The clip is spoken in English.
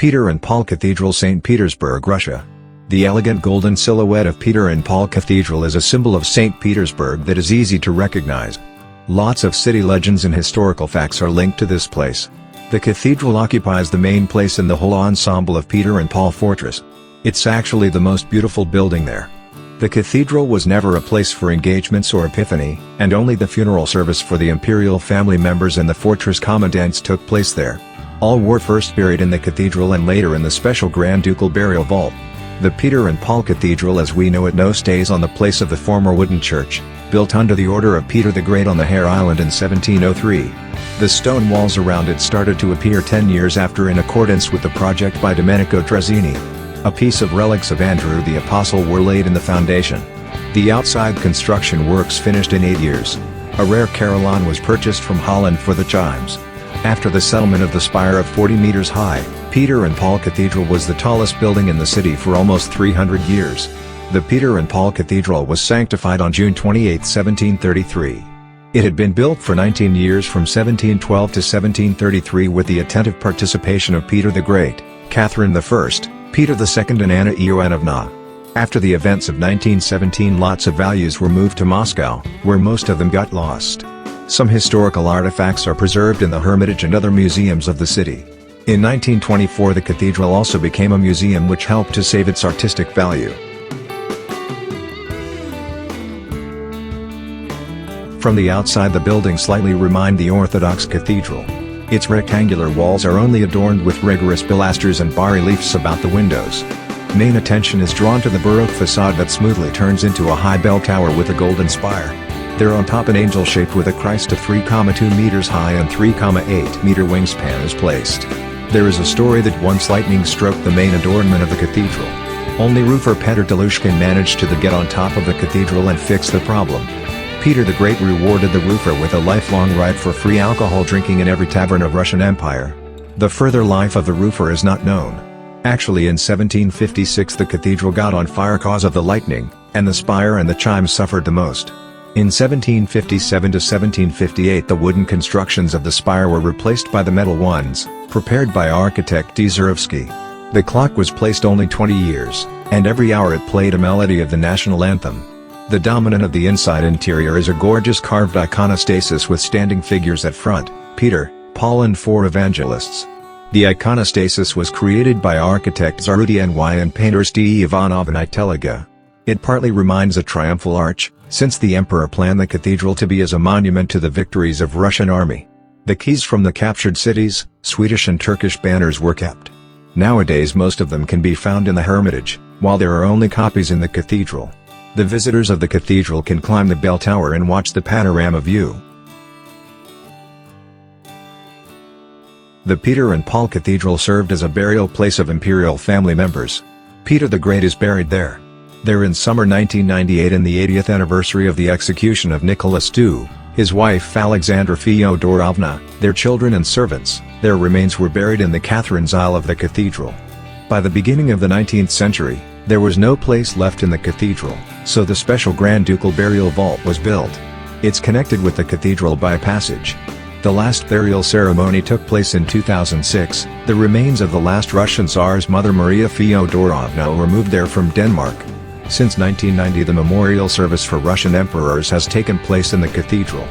Peter and Paul Cathedral, St. Petersburg, Russia. The elegant golden silhouette of Peter and Paul Cathedral is a symbol of St. Petersburg that is easy to recognize. Lots of city legends and historical facts are linked to this place. The cathedral occupies the main place in the whole ensemble of Peter and Paul Fortress. It's actually the most beautiful building there. The cathedral was never a place for engagements or epiphany, and only the funeral service for the imperial family members and the fortress commandants took place there. All were first buried in the cathedral and later in the special Grand Ducal burial vault. The Peter and Paul Cathedral as we know it now stays on the place of the former wooden church, built under the order of Peter the Great on the Hare Island in 1703. The stone walls around it started to appear 10 years after in accordance with the project by Domenico Trezzini. A piece of relics of Andrew the Apostle were laid in the foundation. The outside construction works finished in 8 years. A rare carillon was purchased from Holland for the chimes. After the settlement of the spire of 40 meters high, Peter and Paul Cathedral was the tallest building in the city for almost 300 years. The Peter and Paul Cathedral was sanctified on June 28, 1733. It had been built for 19 years from 1712 to 1733 with the attentive participation of Peter the Great, Catherine I, Peter II and Anna Ioannovna. After the events of 1917 lots of values were moved to Moscow, where most of them got lost. Some historical artifacts are preserved in the Hermitage and other museums of the city. In 1924 the cathedral also became a museum which helped to save its artistic value. From the outside the building slightly remind the Orthodox cathedral. Its rectangular walls are only adorned with rigorous pilasters and bas-reliefs about the windows. Main attention is drawn to the Baroque facade that smoothly turns into a high bell tower with a golden spire. There on top an angel shaped with a Christ of 3,2 meters high and 3,8 meter wingspan is placed. There is a story that once lightning struck the main adornment of the cathedral. Only roofer Petr Delushkin managed to get on top of the cathedral and fix the problem. Peter the Great rewarded the roofer with a lifelong right for free alcohol drinking in every tavern of Russian Empire. The further life of the roofer is not known. Actually in 1756 the cathedral got on fire cause of the lightning, and the spire and the chimes suffered the most. In 1757 to 1758 the wooden constructions of the spire were replaced by the metal ones, prepared by architect Dzerevsky. The clock was placed only 20 years, and every hour it played a melody of the national anthem. The dominant of the inside interior is a gorgeous carved iconostasis with standing figures at front, Peter, Paul and 4 evangelists. The iconostasis was created by architect Zarudi Ny and painter St. Ivanov and Italiga. It partly reminds a triumphal arch, since the emperor planned the cathedral to be as a monument to the victories of Russian army. The keys from the captured cities, Swedish and Turkish banners were kept. Nowadays most of them can be found in the Hermitage, while there are only copies in the cathedral. The visitors of the cathedral can climb the bell tower and watch the panorama view. The Peter and Paul Cathedral served as a burial place of imperial family members. Peter the Great is buried there. There in summer 1998 in the 80th anniversary of the execution of Nicholas II, his wife Alexandra Fyodorovna, their children and servants, their remains were buried in the Catherine's Aisle of the cathedral. By the beginning of the 19th century, there was no place left in the cathedral, so the special Grand Ducal burial vault was built. It's connected with the cathedral by a passage. The last burial ceremony took place in 2006, the remains of the last Russian Tsar's mother Maria Fyodorovna were moved there from Denmark. Since 1990 the memorial service for Russian emperors has taken place in the cathedral.